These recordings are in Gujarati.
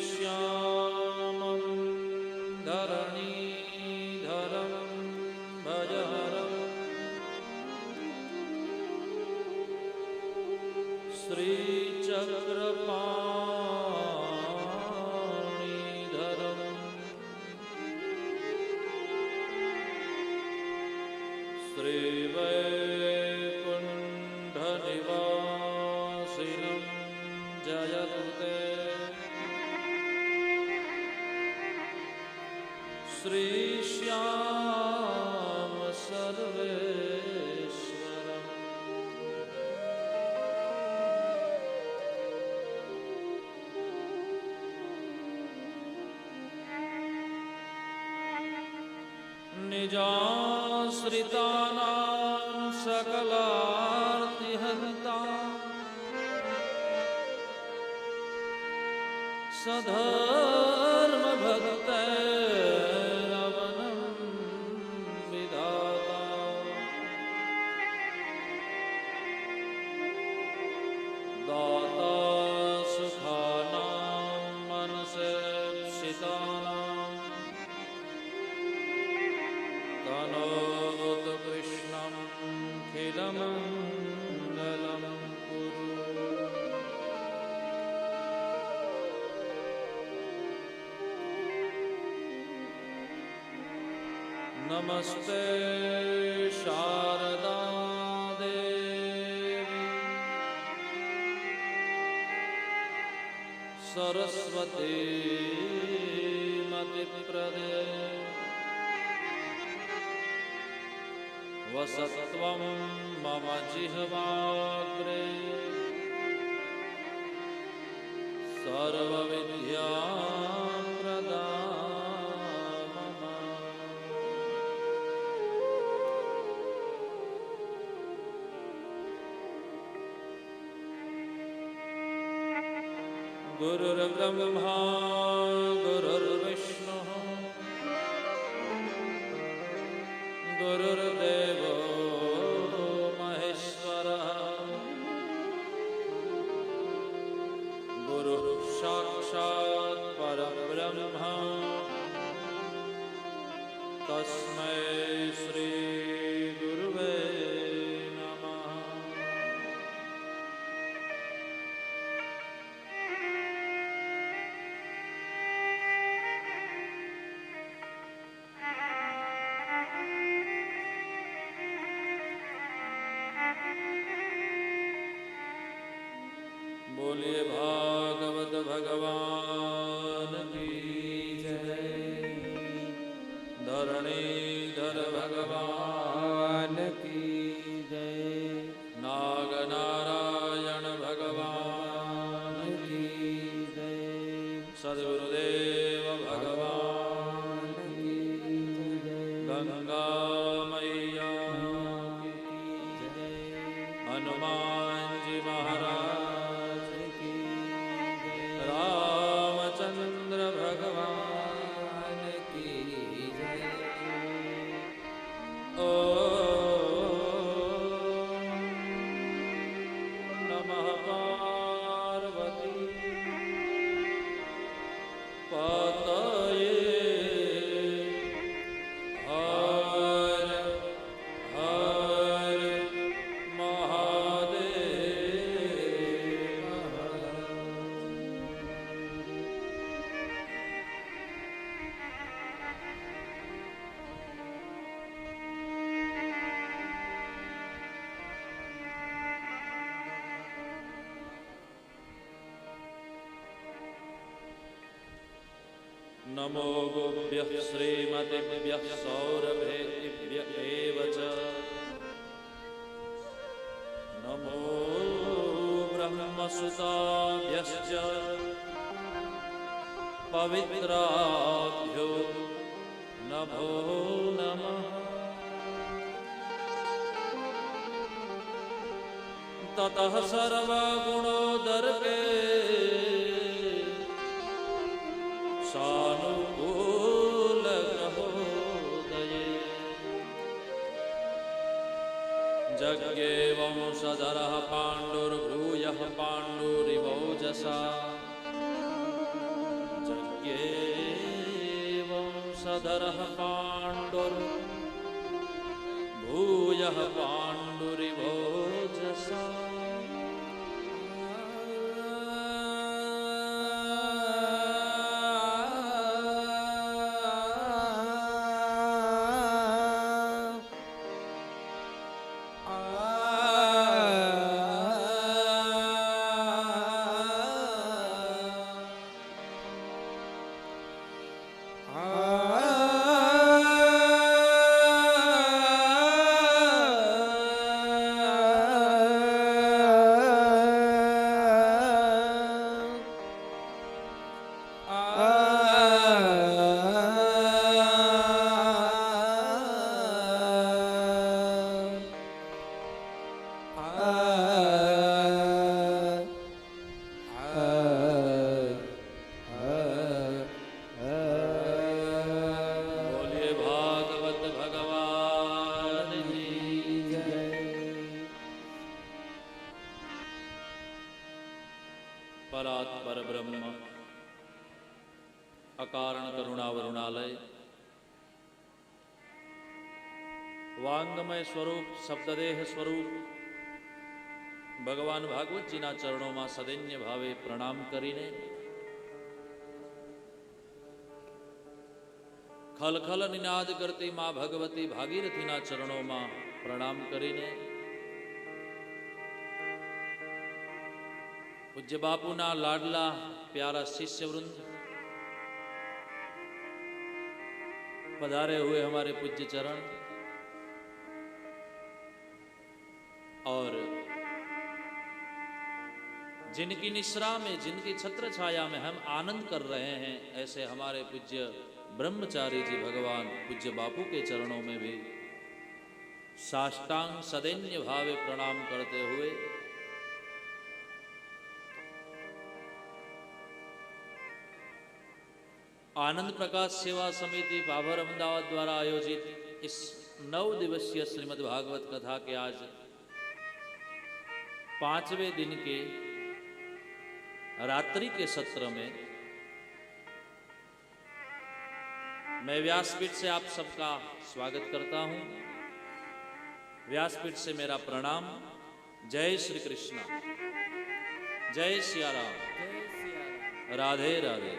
श्यामं धरणीधरं भजहरं श्रीचक्रपाणिधरं श्रीवैकुण्ठनिवासिनं जयतु ते श्रीश्याम सर्वेश्वरम्। निजाश्रितानां सकलार्तिहन्तां सधर्मभक्तैरवनं विधाता दाता सुखानां मनसेप्सितानां तनोतु कृष्णं खिलमङ्गलं कुरु। नमस्ते शारदा देवी सरस्वती मतिप्रदे वसत्वं मम जिह्वाग्रे सर्वविद्याप्रदा गुरुर्ब्रह्मा गुरुर्विष्णुः गुरुर्देवो महेश्वरः गुरुः साक्षात् परब्रह्म तस्मै श्री गुरुवे नमः। बोलिए भागवत भगवान की जय। धरणीधर भगवान की जय। नागनारायण भगवान की जय। सद्गुरुदेव भगवान की जय। गंगा मैया की जय। हनुमान जी महाराज रामचंद्र भगवान की जय। ओम नमः पार्वती पतये हर हर महादेव। नमो गोभ्यः श्रीमतिभ्यः सौरभेभ्य एव च। नमो ब्रह्मसुताभ्यश्च पवित्राभ्यो नमो नमः। ततः सर्वगुणोदर्के सानुकूलग्रहोदये जज्ञेवं सदरः पाण्डुर्भूयः पाण्डुरिवोजसा वंशधरः पाण्डुर्भूयः पाण्डुरिवोजसा परात्पर ब्रह्म अकारण करुणा वरुणालय वांगमय स्वरूप शब्ददेह स्वरूप भगवान भागवत जीना चरणों में सदैन्य भावे प्रणाम करीने खलखल निनाद करती मां भगवती भागीरथीना चरणों में प्रणाम करीने पूज्य बापूना लाडला प्यारा शिष्य वृंद पधारे हुए हमारे पूज्य चरण और जिनकी निश्रा में जिनकी छत्र छाया में हम आनंद कर रहे हैं ऐसे हमारे पूज्य ब्रह्मचारी जी भगवान पूज्य बापू के चरणों में भी साष्टांग सदैन्य भावे प्रणाम करते हुए आनंद प्रकाश सेवा समिति बाबर अहमदाबाद द्वारा आयोजित इस 9 दिवसीय श्रीमद् भागवत कथा के आज 5वें दिन के रात्रि के सत्र में मैं व्यासपीठ से आप सबका स्वागत करता हूं। व्यासपीठ से मेरा प्रणाम। जय श्री कृष्ण, जय सिया राम, राधे राधे,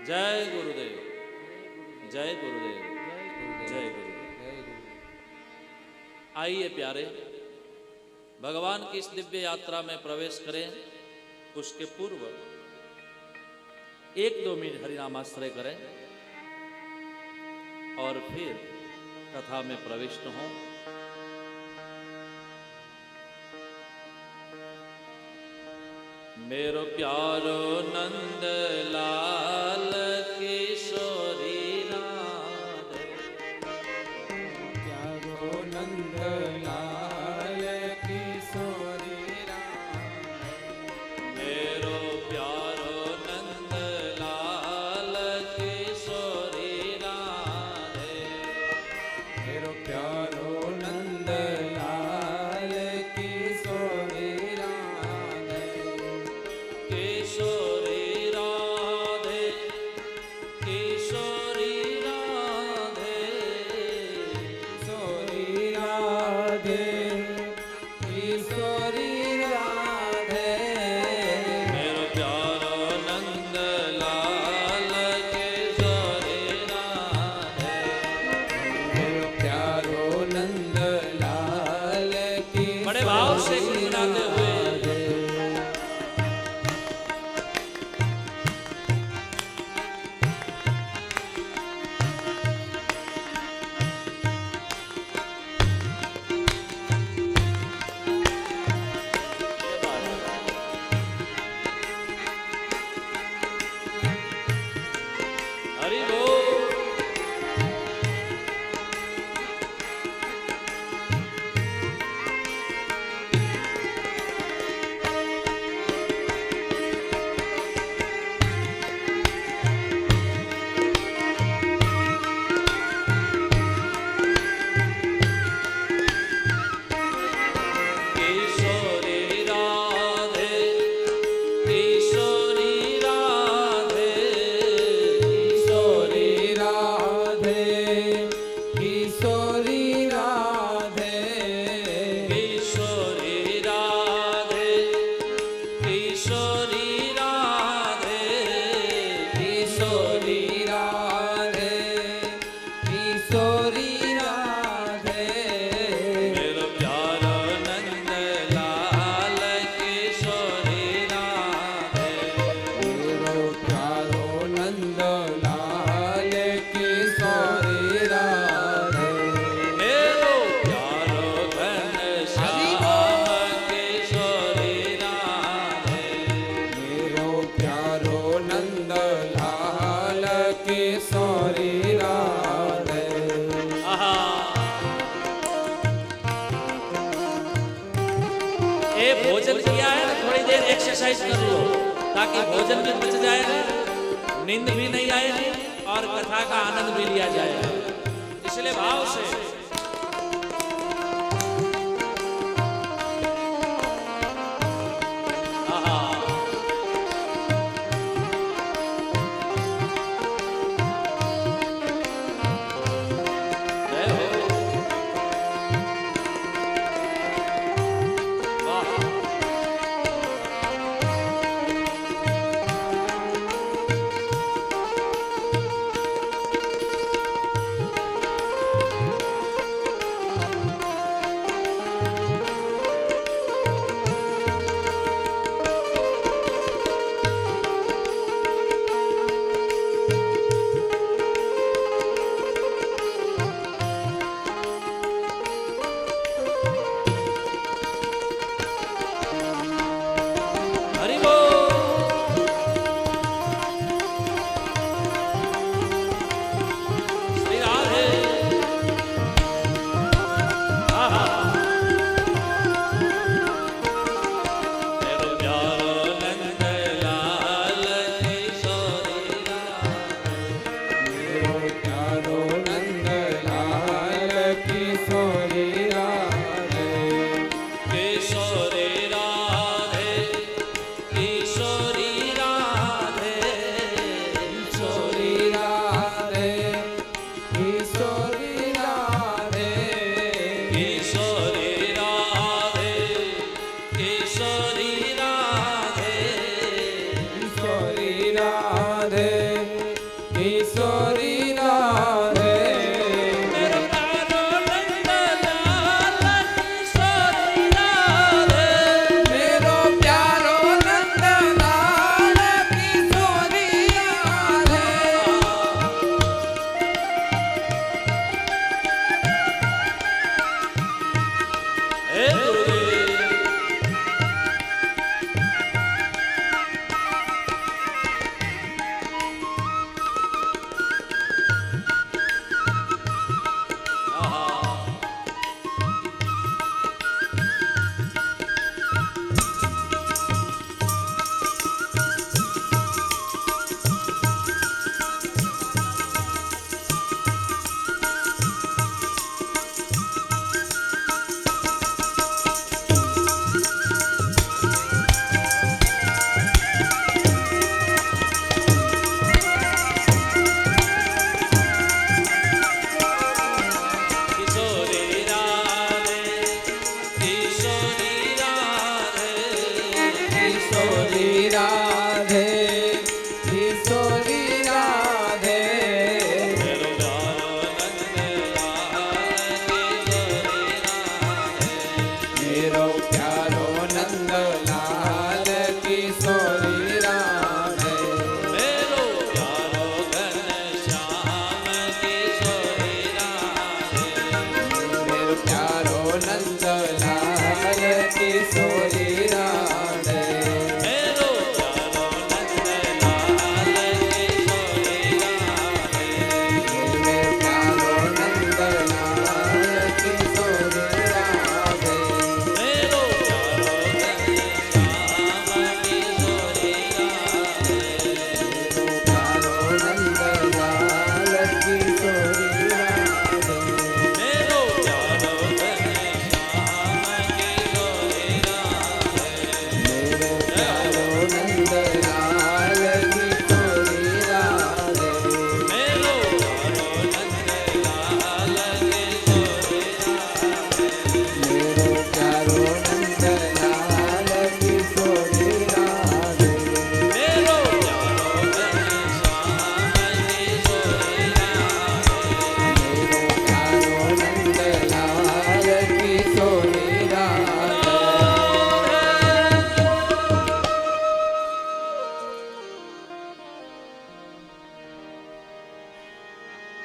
जय गुरुदेव, जय गुरुदेव, जय गुरुदेव। आइए प्यारे, भगवान की इस दिव्य यात्रा में प्रवेश करें। उसके पूर्व 1-2 मिनट हरिनामाश्रय करें और फिर कथा में प्रविष्ट हों। मेरो प्यारो नंद लाल किशोरी राधे, प्यारो नंद लाल किशोरी राधे, मेरो प्यारो नंद लाल किशोरी राधे, मेरो प्यारो नंद लाल किशोरी राधे, किशोरी राधे। ताकि भोजन भी बच जाएगा, नींद भी नहीं आएगी और कथा का आनंद भी लिया जाएगा। इसलिए भाव से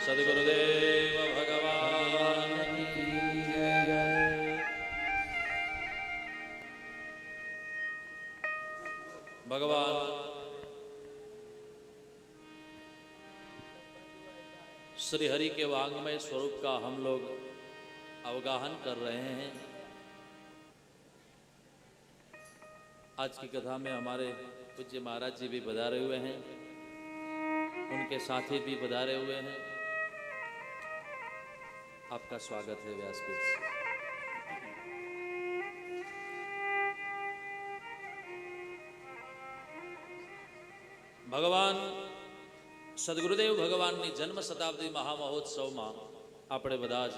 सद्गुरुदेव भगवान की जय। भगवान श्री हरि के वांगमय स्वरूप का हम लोग अवगाहन कर रहे हैं। आज की कथा में हमारे पूज्य महाराज जी भी पधारे हुए हैं, उनके साथी भी पधारे हुए हैं। आपका स्वागत है व्यासपीठ से। भगवान સદગુરુદેવ ભગવાનની જન્મ શતાબ્દી મહામહોત્સવમાં આપણે બધા જ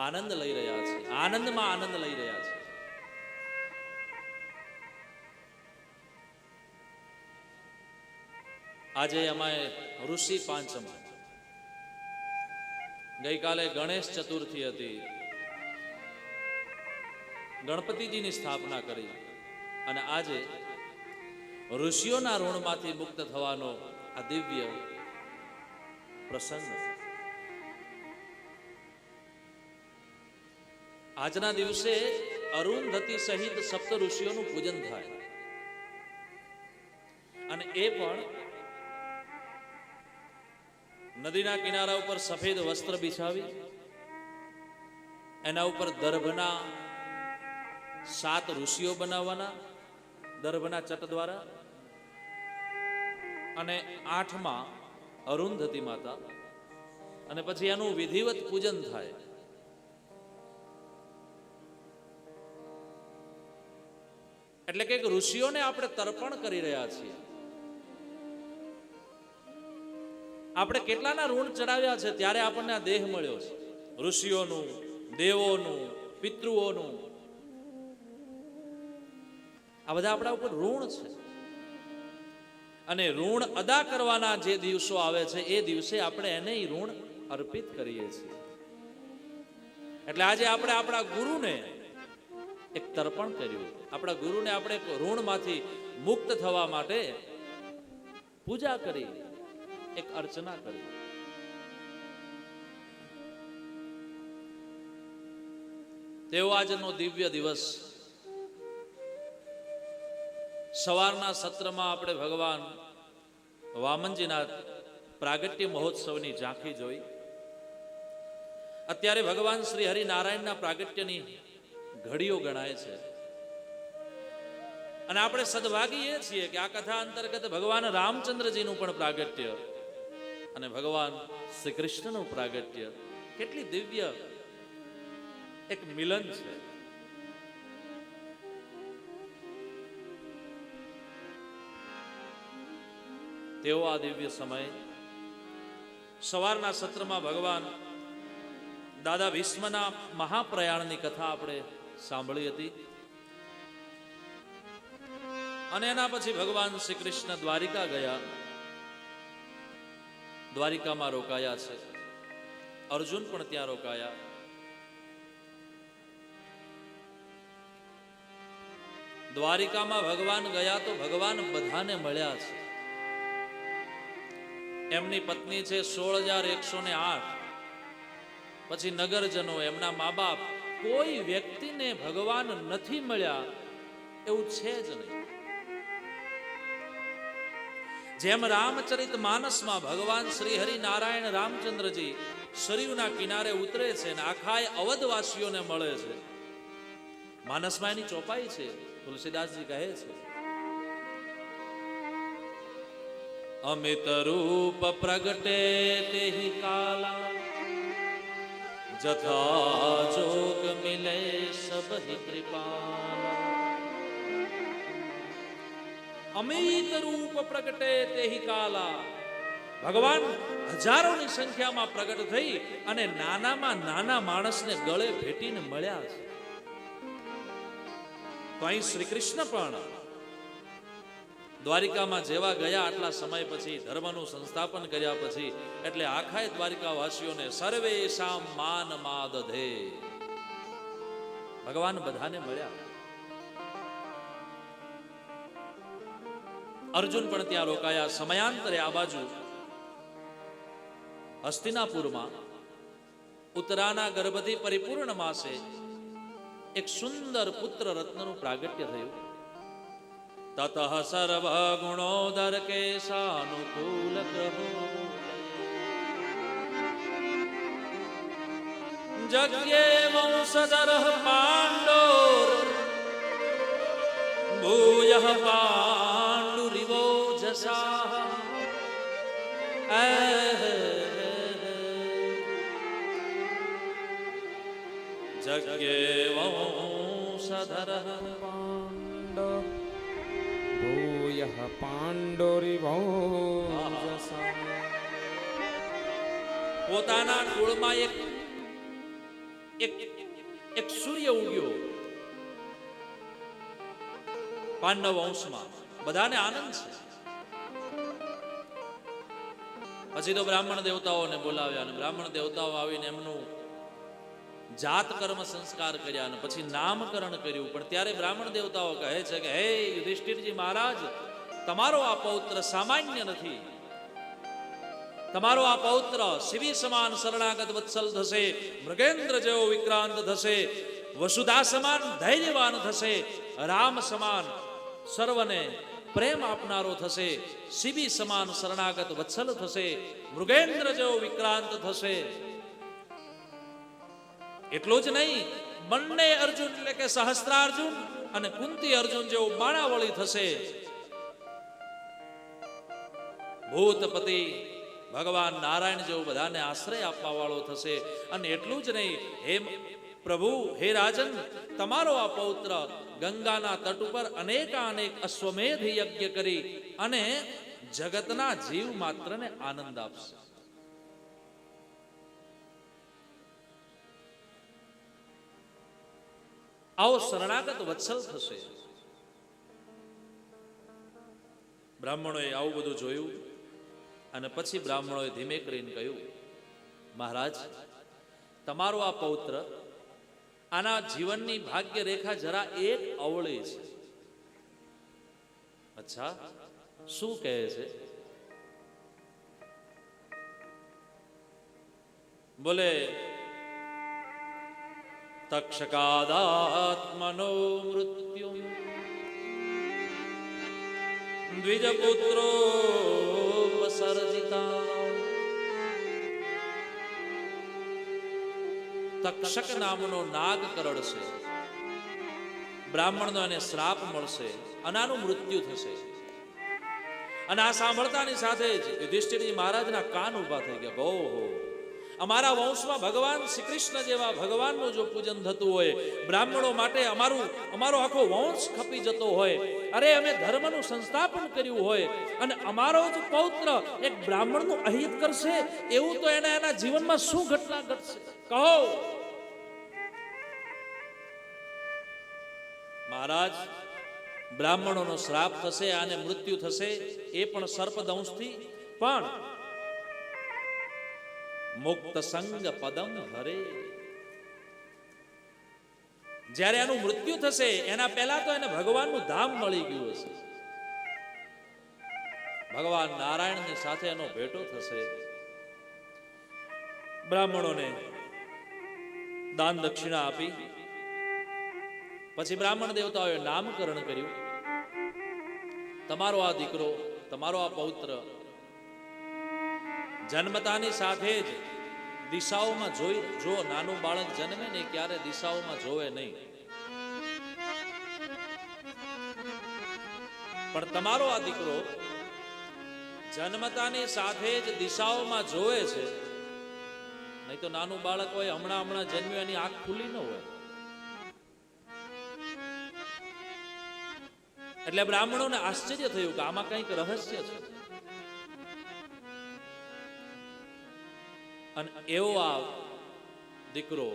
આનંદ લઈ રહ્યા છીએ, આનંદમાં આનંદ લઈ રહ્યા છીએ. આજે અમારે ઋષિ પાંચમ, ગઈકાલે ગણેશ ચતુર્થી હતી, ગણપતિજીની સ્થાપના કરી અને આજે ઋષિઓના ઋણમાંથી મુક્ત થવાનો આ દિવ્ય પ્રસંગ. આજના દિવસે અરુંધતી સહિત સપ્ત ઋષિઓનું પૂજન થાય અને એ પણ નદીના કિનારા ઉપર સફેદ વસ્ત્ર બિછાવી એના ઉપર દર્ભના 7 ઋષિઓ બનાવવાના, દર્ભના ચટ દ્વારા, અને 8માં અરુંધતી માતા, અને પછી એનું વિધિવત પૂજન થાય. એટલે કે ઋષિઓને આપણે તર્પણ કરી રહ્યા છીએ. આપણે કેટલાના ઋણ ચડાવ્યા છે ત્યારે આપણને આ દેહ મળ્યો છે. ઋષિઓનું, દેવોનું, પિતૃઓનું, આ બધા આપણા ઉપર ઋણ છે. અને ઋણ અદા કરવાના જે દિવસો આવે છે એ દિવસે આપણે એને ઋણ અર્પિત કરીએ છીએ. એટલે આજે આપણે આપણા ગુરુને એક તર્પણ કર્યું. આપણા ગુરુને આપણે ઋણમાંથી મુક્ત થવા માટે પૂજા કરી, એક અર્ચના કરી. તેવો આજનો દિવ્ય દિવસ. સવારના સત્રમાં આપણે ભગવાન વામનજીના પ્રાગટ્ય મહોત્સવની ઝાંખી જોઈ. અત્યારે ભગવાન શ્રી હરિનારાયણના પ્રાગટ્યની ઘડીઓ ગણાય છે. અને આપણે સદભાગી એ છીએ કે આ કથા અંતર્ગત ભગવાન રામચંદ્રજીનું પણ પ્રાગટ્ય અને ભગવાન શ્રી કૃષ્ણનું પ્રાગટ્ય, કેટલી દિવ્ય એક મિલન છે. તેવો આ દિવ્ય સમય. સવારના સત્રમાં ભગવાન દાદા ભીષ્મના મહાપ્રયાણની કથા આપણે સાંભળી હતી. અને એના પછી ભગવાન શ્રી કૃષ્ણ દ્વારિકા ગયા, દ્વારિકામાં રોકાયા છે. અર્જુન પણ ત્યાં રોકાયા. દ્વારિકામાં ભગવાન ગયા તો ભગવાન બધાને મળ્યા છે. એમની પત્ની છે 16,108. પછી નગરજનો, એમના મા બાપ, કોઈ વ્યક્તિને ભગવાન નથી મળ્યા એવું છે જ નહીં. જેમ રામચરિત માનસમાં ભગવાન શ્રી હરિનારાયણ રામચંદ્રજી સરયુના કિનારે ઉતરે છે અને આખા અવધવાસીઓને મળે છે. માનસમાં એની ચોપાઈ છે. તુલસીદાસજી કહે છે, અમિત રૂપ પ્રગટે તેહિ કાલા, જથા જોગ મિલે સબહિ કૃપાલા. અમિત રૂપ પ્રગટે તેહિ કાલા. ભગવાન હજારોની સંખ્યામાં પ્રગટ થઈ અને નાનામાં નાના માણસને ગળે ભેટીને મળ્યા છે. તો અહીં શ્રી કૃષ્ણ પણ દ્વારિકામાં જેવા ગયા આટલા સમય પછી, ધર્મનું સંસ્થાપન કર્યા પછી, એટલે આખા દ્વારિકાવાસીઓને સર્વેશામ માન માદધે, ભગવાન બધાને મળ્યા. અર્જુન પણ ત્યાં રોકાયા. સમયાંતરે આ બાજુ હસ્તિનાપુરમાં ઉત્તરાના ગર્ભથી પરિપૂર્ણ માસે એક સુંદર પુત્ર રત્નનું પ્રાગટ્ય થયું. તતઃ સર્વ ગુણોદર કેશાનુકૂલ ગ્રહો જગ્યે વંશધરઃ પાંડોર ભૂયઃ પાંડુરી જગ્યેવંશધર પાંડવ ભૂયઃ પાંડોરિવંશસા. પોતાના કુળમાં એક સૂર્ય ઉગ્યો પાંડવ વંશમાં. બધાને આનંદ છે. પછી તો બ્રાહ્મણ દેવતાઓને બોલાવ્યા અને બ્રાહ્મણ દેવતાઓ આવીને એમનું જાત કર્મ સંસ્કાર કર્યા અને પછી નામકરણ કર્યું. પણ ત્યારે બ્રાહ્મણ દેવતાઓ કહે છે કે હે યુધિષ્ઠિરજી મહારાજ, તમારો આ પૌત્ર સામાન્ય નથી. તમારો આ પૌત્ર શિવી સમાન શરણાગત વત્સલ થશે, મૃગેન્દ્ર જેવો વિક્રાંત થશે, વસુધા સમાન ધૈર્યવાન થશે, રામ સમાન સર્વને પ્રેમ આપનારો થશે, શિવી સમાન શરણાગત વત્સલ થશે, મૃગેન્દ્ર જેવો વિક્રાંત થશે. એટલું જ નહીં, બંને અર્જુન એટલે કે સહસ્ત્રાર્જુન અને કુંતી અર્જુન જેવું બાણાવળી થશે. ભૂતપતિ ભગવાન નારાયણ જેવું બધાને આશ્રય આપવા વાળો થશે. અને એટલું જ નહીં, હે પ્રભુ, હે રાજન, તમારો આ પૌત્ર ગંગાના તટ ઉપર અનેક અશ્વમેધ યજ્ઞ કરી અને જગતના જીવ માત્રને આનંદ આપશે. આવો શરણાગત વત્સલ થશે. બ્રાહ્મણોએ આવું બધું જોયું અને પછી બ્રાહ્મણોએ ધીમે કરીને કહ્યું, મહારાજ, તમારો આ પૌત્ર, આના જીવનની ભાગ્ય રેખા જરા એક અવળી છે. અચ્છા, શું કહે છે? બોલે, તક્ષકાદાત્મનો મૃત્યુ દ્વિજપુત્રો સર્જિતા. તક્ષક નામનો નાગ કરડશે, બ્રાહ્મણનો એને શ્રાપ મળશે અને આનું મૃત્યુ થશે. અને આ સાંભળતાની સાથે જ યુધિષ્ઠિરજી મહારાજના કાન ઉભા થઈ ગયા. ઓહો, અમારા વંશમાં ભગવાન શ્રી કૃષ્ણ જેવા ભગવાનનું જો પૂજન થતું હોય, બ્રાહ્મણો માટે અમારો આખો વંશ ખપી જતો હોય, અરે અમે ધર્મનું સંસ્થાપન કર્યું હોય અને અમારો જ પૌત્ર એક બ્રાહ્મણનું અહિત કરશે, એવું તો એના જીવનમાં શું ઘટના ઘટશે? કહો મહારાજ. બ્રાહ્મણોનો શ્રાપ થશે, આને મૃત્યુ થશે, એ પણ સર્પદંશથી. પણ મુક્ત સંગ પદમ હરે, જ્યારે એનું મૃત્યુ થશે એના પહેલા તો એને ભગવાનનું ધામ મળી ગયું હશે. ભગવાન નારાયણની સાથે એનો ભેટો થશે. બ્રાહ્મણોને દાન દક્ષિણા આપી પછી બ્રાહ્મણ દેવતાઓએ નામકરણ કર્યું. તમારો આ દીકરો, તમારો આ પૌત્ર જન્મતાની સાથે જ દિશાઓમાં જો નાનું બાળક જન્મે ને ક્યારે દિશાઓમાં જોવે નહીં, પણ તમારો આ દીકરો જન્મતાની સાથે જ દિશાઓમાં જોવે છે. નહીં તો નાનું બાળક હોય, હમણાં જન્મ્યું, એની આંખ ખુલ્લી ન હોય. એટલે બ્રાહ્મણોને આશ્ચર્ય થયું કે આમાં કંઈક રહસ્ય છે. અને એવો આ દીકરો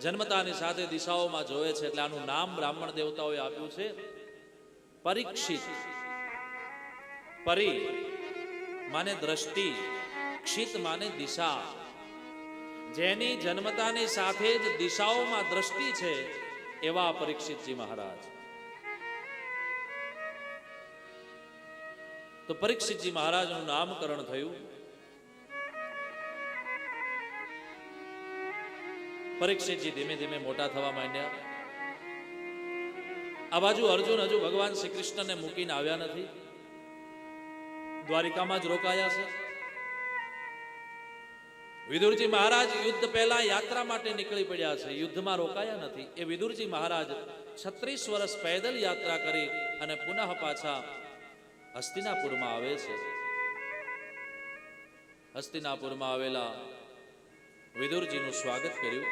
જન્મતાની સાથે દિશાઓમાં જોવે છે, એટલે આનું નામ બ્રાહ્મણ દેવતાઓએ આપ્યું છે પરીક્ષિત. પરી માને દ્રષ્ટિ, ક્ષિત માને દિશા. જેની જન્મતાની સાથે જ દિશાઓમાં દ્રષ્ટિ છે એવા પરીક્ષિતજી મહારાજ. તો પરીક્ષિતજી મહારાજનું નામકરણ થયું. પરીક્ષિતજી ધીમે ધીમે મોટા થવા માંડ્યા. આ બાજુ અર્જુન હજુ ભગવાન શ્રી કૃષ્ણને મૂકીને આવ્યા નથી, દ્વારિકામાં જ રોકાયા છે. વિદુરજી મહારાજ યુદ્ધ પહેલા યાત્રા માટે નીકળી પડ્યા છે, યુદ્ધમાં રોકાયા નથી. એ વિદુરજી મહારાજ 36 વર્ષ પેદલ યાત્રા કરી અને પુનઃ પાછા હસ્તિનાપુરમાં આવે છે. હસ્તિનાપુરમાં આવેલા વિદુરજીનું સ્વાગત કર્યું.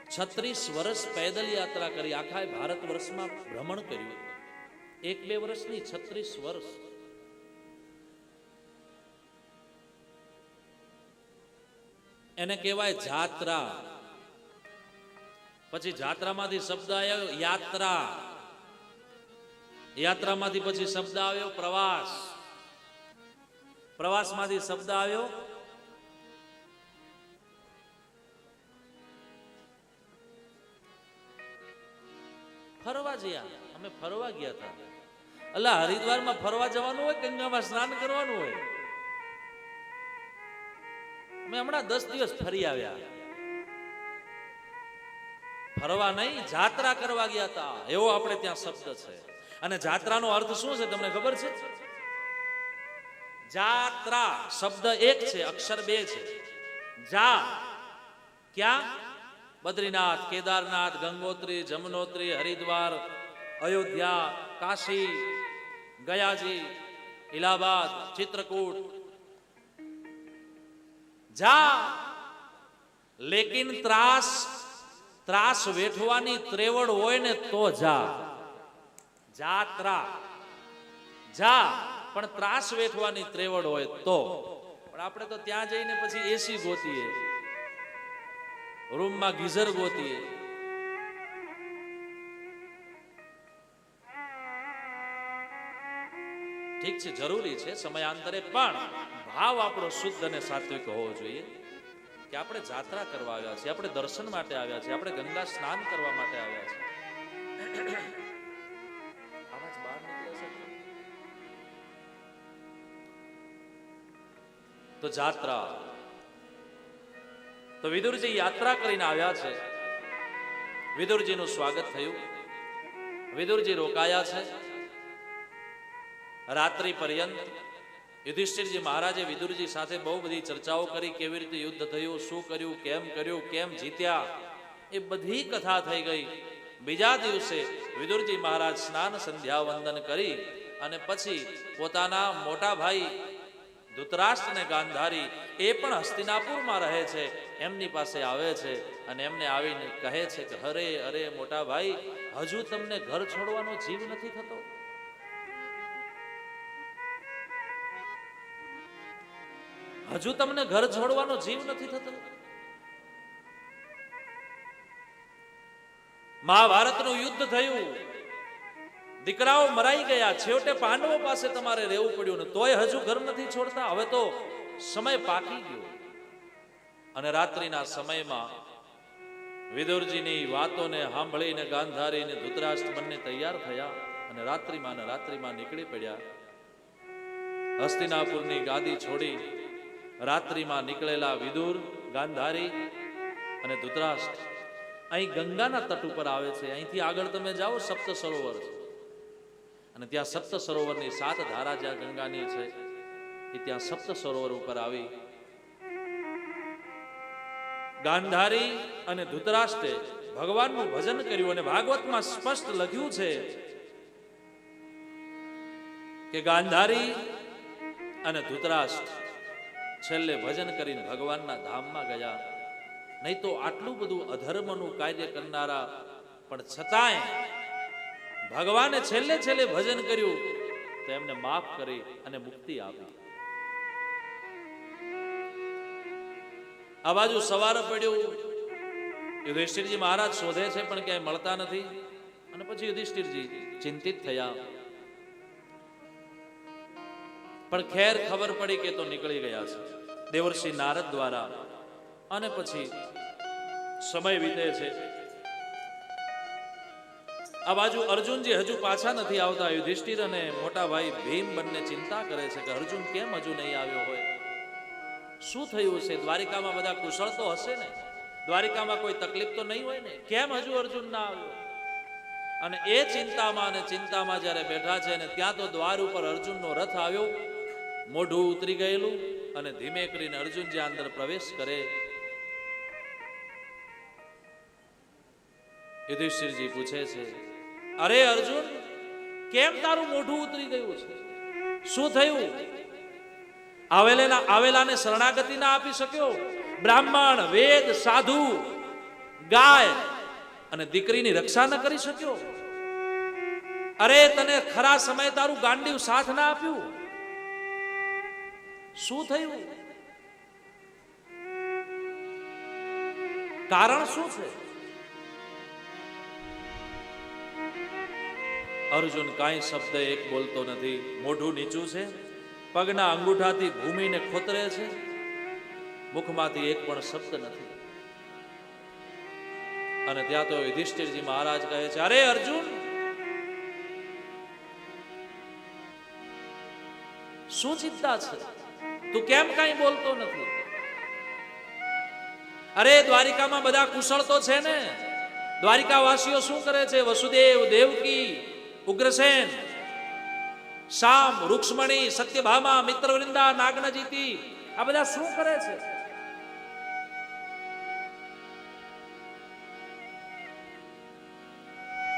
36 વર્ષ પેદલ યાત્રા કરી, આખા ભારત વર્ષમાં ભ્રમણ કર્યું. 1-2 વર્ષની 36 વર્ષ. એને કહેવાય જાત્રા. પછી જાત્રામાંથી શબ્દ આવ્યો યાત્રા, યાત્રામાંથી પછી શબ્દ આવ્યો પ્રવાસ, પ્રવાસમાંથી શબ્દ આવ્યો ફરવા ગયા. અમે ફરવા ગયા હતા. અલ્લા, હરિદ્વારમાં ફરવા જવાનું હોય, ગંગામાં સ્નાન કરવાનું હોય. અમે હમણાં 10 દિવસ ફરી આવ્યા. ફરવા નહીં, જાત્રા કરવા ગયા હતા, એવો આપણે ત્યાં શબ્દ છે. અને જાત્રાનો અર્થ શું છે તમને ખબર છે? જાત્રા શબ્દ એક છે, અક્ષર 2 છે. જા ક્યાં? બદ્રીનાથ, કેદારનાથ, ગંગોત્રી, જમનોત્રી, હરિદ્વાર, અયોધ્યા, કાશી, ગયાજી, ઇલાહાબાદ, ચિત્રકૂટ. જા. લેકિન ત્રાસ વેઠવાની ત્રેવડ હોય ને તો જા. જાત્રા. જા, પણ ત્રાસ વેઠવાની ત્રેવડ હોય તો. પણ આપણે તો ત્યાં જઈને પછી એસી ગોતીએ, રૂમમાં ગીઝર ગોતીએ. ઠીક છે, જરૂરી છે સમયાંતરે, પણ ભાવ આપણો શુદ્ધ અને સાત્વિક હોવો જોઈએ કે આપણે જાત્રા કરવા આવ્યા છીએ, આપણે દર્શન માટે આવ્યા છીએ, આપણે ગંગા સ્નાન કરવા માટે આવ્યા છીએ. આવાજ બહાર નીકળે છે તો જાત્રા. તો વિદુરજી યાત્રા કરીને આવ્યા છે. વિદુરજીનું સ્વાગત થયું. વિદુરજી રોકાયા છે રાત્રિ પર્યંત. યુધિષ્ઠિરજી મહારાજે વિદુરજી સાથે બહુ બધી ચર્ચાઓ કરી, કેવી રીતે યુદ્ધ થયું, શું કર્યું, કેમ જીત્યા, એ બધી કથા થઈ ગઈ. બીજા દિવસે વિદુરજી મહારાજ સ્નાન સંધ્યા વંદન કરી અને પછી પોતાના મોટા ભાઈ ધૃતરાષ્ટ્ર ને ગાંધારી, એ પણ હસ્તિનાપુરમાં રહે છે, એમની પાસે આવે છે અને એમને આવીને કહે છે કે અરે અરે મોટા ભાઈ, હજુ તમને ઘર છોડવાનો જીવ નથી થતો? હજુ તમને ઘર છોડવાનો જીવ નથી થતો? મહાભારતનું યુદ્ધ થયું, દીકરાઓ મરાઈ ગયા, છેવટે પાંડવો પાસે તમારે રહેવું પડ્યું ને તોય હજુ ઘર નથી છોડતા? હવે તો સમય પાકી ગયો. અને રાત્રિના સમયમાં વિદુરજીની વાતોને સાંભળીને ગાંધારીને ધૃતરાષ્ટ્ર બંને તૈયાર થયા અને રાત્રિમાં નીકળી પડ્યા. હસ્તિનાપુરની ગાદી છોડી રાત્રિમાં નીકળેલા વિદુર, ગાંધારી અને ધૃતરાષ્ટ્ર અહીં ગંગાના તટ ઉપર આવે છે. અહીંથી આગળ તમે જાઓ, સપ્ત સરોવર છે અને ત્યાં સપ્ત સરોવરની 7 ધારા જ્યાં ગંગાની છે, એ ત્યાં સપ્ત સરોવર ઉપર આવી ગાંધારી અને ધૃતરાષ્ટ્રે ભગવાનનું ભજન કર્યું. અને ભાગવતમાં સ્પષ્ટ લખ્યું છે કે ગાંધારી અને ધૃતરાષ્ટ્ર છેલ્લે ભજન કરીને ભગવાનના ધામમાં ગયા. નહીં તો આટલું બધું અધર્મનું કાર્ય કરનારા પણ છતાંય ભગવાને છેલ્લે ભજન કર્યું તો એમને માફ કરી અને મુક્તિ આપી. આ બાજુ સવાર પડ્યું, યુધિષ્ઠિરજી મહારાજ શોધે છે પણ ક્યાંય મળતા નથી. અને પછી યુધિષ્ઠિરજી ચિંતિત થયા. પણ ખેર ખબર પડી કે તો નીકળી ગયા છે દેવર્ષિ નારદ દ્વારા. અને પછી સમય વીતે છે. આ બાજુ અર્જુનજી હજુ પાછા નથી આવતા. યુધિષ્ઠિર અને મોટા ભાઈ ભીમ બંને ચિંતા કરે છે કે અર્જુન કેમ હજુ નહીં આવ્યો હોય, શું થયું છે? દ્વારિકામાં બધા કુશળ તો હશે ને, દ્વારિકામાં કોઈ તકલીફ તો નહીં હોય ને, કેમ હજુ અર્જુન ના આવ્યો? અને એ ચિંતામાં જ્યારે બેઠા છે ને ત્યાં તો દ્વાર ઉપર અર્જુનનો રથ આવ્યો, મોઢું ઉતરી ગયેલું, અને ધીમે કરીને અર્જુન જ્યાં અંદર પ્રવેશ કરે, યુધિષ્ઠિરજી પૂછે છે, અરે અર્જુન, કેમ તારું મોઢું ઉતરી ગયું છે? શું થયું? આવેલાને શરણાગતિ ના આપી શક્યો? બ્રાહ્મણ, વેદ, સાધુ, ગાય અને દીકરીની રક્ષા ન કરી શક્યો? અરે તને ખરા સમય તારું ગાંડીવ સાથ ના આપ્યું? શું થયું? કારણ શું છે? અર્જુન કાંઈ શબ્દ એક બોલતો નથી. મોઢું નીચું છે, પગના અંગૂઠાથી ભૂમિને ખોતરે છે, મુખમાંથી એક પણ શબ્દ નથી. અને ત્યાં તો યુધિષ્ઠિરજી મહારાજ કહે છે, અરે અર્જુન, શું ચિંતા છે? તું કેમ કાંઈ બોલતો નથી? અરે દ્વારિકામાં બધા કુશળ તો છે ને? દ્વારિકાવાસીઓ શું કરે છે? વસુદેવ, દેવકી, ઉગ્રસેન, શામ, રૂક્ષ્મણી, સત્યભામા, મિત્રવૃંદા, નાગનજીતી, આ બધા શું કરે છે?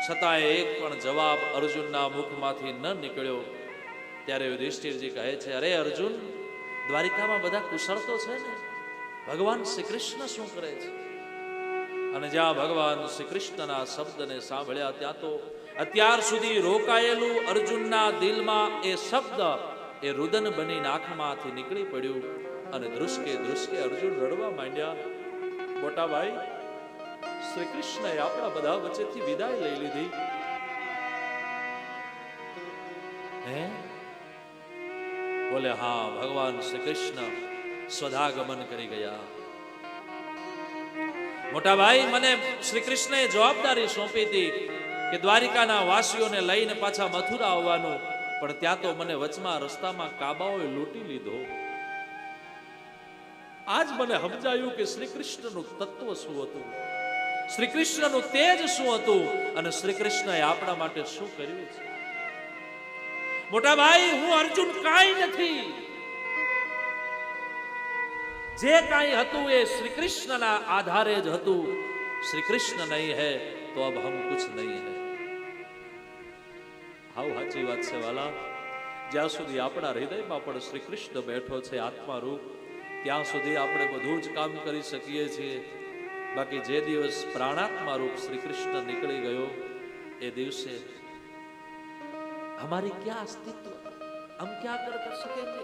છતાંય એક પણ જવાબ અર્જુનના મુખમાંથી ન નીકળ્યો. ત્યારે યુધિષ્ઠિરજી કહે છે, અરે અર્જુન, દ્વારિકામાં બધા કુશળ તો છે ને? ભગવાન શ્રી કૃષ્ણ શું કરે છે? અને જ્યાં ભગવાન શ્રી કૃષ્ણના શબ્દને સાંભળ્યા ત્યાં તો અત્યાર સુધી રોકાયેલું અર્જુનના દિલમાં એ શબ્દ એ રુદન બની આંખમાંથી નીકળી પડ્યું અને ધ્રુસકે ધ્રુસકે અર્જુન રડવા માંડ્યા. મોટા ભાઈ, શ્રી કૃષ્ણએ આપણા બધા વચ્ચેથી વિદાય લઈ લીધી. હે? બોલે હા, ભગવાન શ્રી કૃષ્ણ સ્વધાગમન કરી ગયા. મોટા ભાઈ, મને શ્રી કૃષ્ણએ જવાબદારી સોંપી હતી કે દ્વારિકાના વાસીઓને લઈને પાછા મથુરા આવવાનું, પણ ત્યાં તો મને વચમાં રસ્તામાં કાબાઓએ લૂંટી લીધો. આજ મને સમજાયું કે શ્રી કૃષ્ણનું તત્વ શું હતું, શ્રી કૃષ્ણનું તેજ શું હતું અને શ્રી કૃષ્ણએ આપણા માટે શું કર્યું છે. મોટા ભાઈ, હું અર્જુન કાંઈ નથી. જે કાંઈ હતું એ શ્રી કૃષ્ણના આધારે જ હતું. શ્રી કૃષ્ણ નહીં હૈ તો અબ હમ કુછ નહીં હૈ. હાવ સાચી વાત છે વાલા. જ્યાં સુધી આપણા હૃદયમાં પણ શ્રી કૃષ્ણ બેઠો છે આત્મા રૂપ, ત્યાં સુધી આપણે બધું જ કામ કરી શકીએ છીએ. બાકી જે દિવસ પ્રાણાત્મા રૂપ શ્રી કૃષ્ણ નીકળી ગયો એ દિવસે हमारी क्या अस्तित्व, हम क्या कर सकेंगे?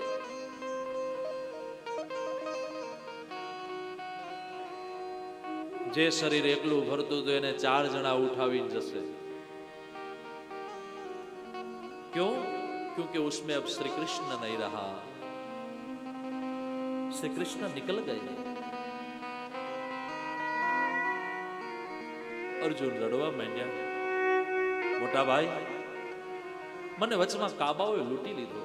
જે શરીર એકલું ભરતું તો એને 4 જણા ઉઠાવીને જશે. क्यों? क्योंकि उसमें अब श्री कृष्ण नहीं रहा. श्री कृष्ण निकल गए. અર્જુન રડવા માંડ્યા. મોટા ભાઈ, મને વચમાં કાબાઓએ લૂંટી લીધો.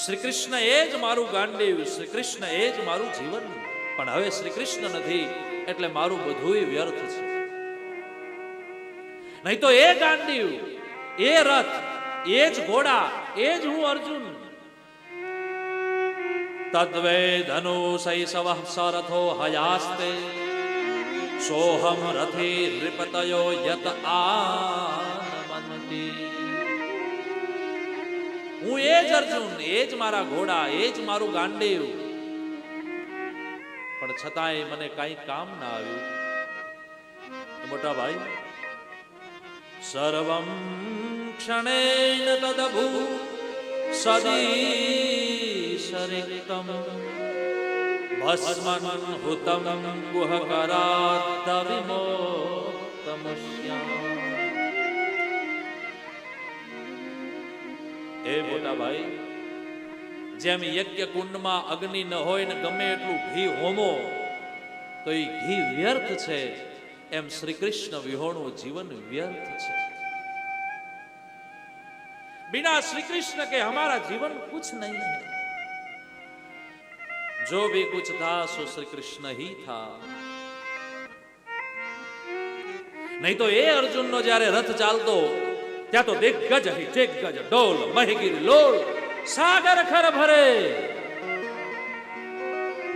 શ્રી કૃષ્ણ એ જ મારું ગાંડીવ, શ્રી કૃષ્ણ એ જ મારું જીવન. પણ હવે શ્રી કૃષ્ણ નથી એટલે મારું બધુંય વ્યર્થ છે. નહીં તો એ ગાંડીવ, એ રથ, એ જ ઘોડા, એ જ હું અર્જુન. તદ્વે ધનુષૈષવઃ સરથો હયાસ્તે સોહમ રથી નૃપતયો યત આનમંતી. હું એ જ અર્જુન, એ જ મારા ઘોડા, એ જ મારું ગાંડીવ. પણ છતાંય મને કાંઈ કામ ના આવ્યું. મોટા ભાઈ, સર્વમ ક્ષણેન તદભૂ સદીશરિક્તમ ભસ્મન હુતમ ગુહકરાદ્ વિમોક્તમસ્યામ. હે મોટા ભાઈ, જેમ યજ્ઞ કુંડમાં અગ્નિ ન હોય ને ગમે એટલું ઘી હોમો તો એ ઘી વ્યર્થ છે, એમ શ્રી કૃષ્ણ વિહોણું જીવન વ્યર્થ છે. बिना श्री कृष्ण के हमारा जीवन कुछ नहीं है. जो भी कुछ था सो श्री कृष्ण ही था. नहीं तो ये अर्जुन नो જ્યારે રથ ચાલતો ત્યાં તો દિગ્ગજ દિગ્ગજ ડોલ મહિગીર લોલ સાગર ખર ભરે.